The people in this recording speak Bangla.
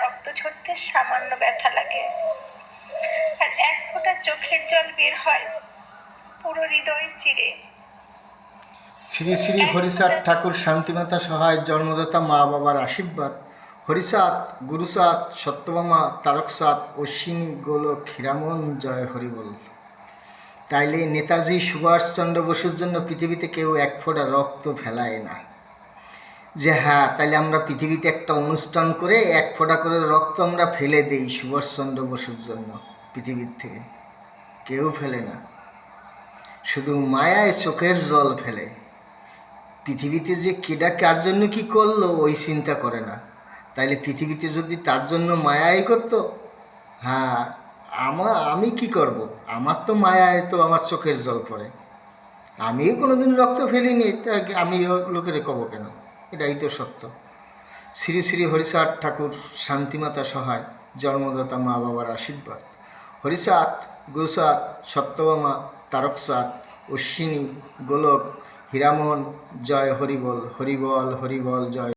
রক্ত ঝরতে সামান্য ব্যথা লাগে, আর এক ফোঁটা চোখের জল বের হয় পুরো হৃদয় চিরে। শ্রী শ্রী হরিচাঁদ ঠাকুর শান্তিমাতা সহায় জন্মদাতা মা বাবার আশীর্বাদ। হরিচাঁদ, গুরুচাঁদ, সত্যভামা, তারকচাঁদ, অশ্বিনী, গোলক, হীরামন, জয় হরিবল। তাইলে নেতাজি সুভাষচন্দ্র বসুর জন্য পৃথিবীতে কেউ এক ফোঁটা রক্ত ফেলায় না। যে হ্যাঁ, তাইলে আমরা পৃথিবীতে একটা অনুষ্ঠান করে এক ফোঁটা করে রক্ত আমরা ফেলে দেই সুভাষচন্দ্র বসুর জন্য। পৃথিবীর থেকে কেউ ফেলে না, শুধু মায়ায় চোখের জল ফেলে। পৃথিবীতে যে কেডা কার জন্য কি করলো ওই চিন্তা করে না। তাইলে পৃথিবীতে যদি তার জন্য মায়াই করতো, হ্যাঁ, আমি কি করব? আমার তো মায়ায় তো আমার চোখের জল পড়ে। আমিও কোনোদিন রক্ত ফেলিনি, তাকে আমি লোকের কব কেন? এটাই তো সত্য। শ্রী শ্রী হরিচাঁদ ঠাকুর শান্তিমাতা সহায় জন্মদাতা মা বাবার আশীর্বাদ। হরিচাঁদ, গুরুচাঁদ, সত্যভামা, তারকচাঁদ, অশ্বিনী, গোলক, হীরামন, জয় হরিবল, হরিবল, হরিবল, জয়।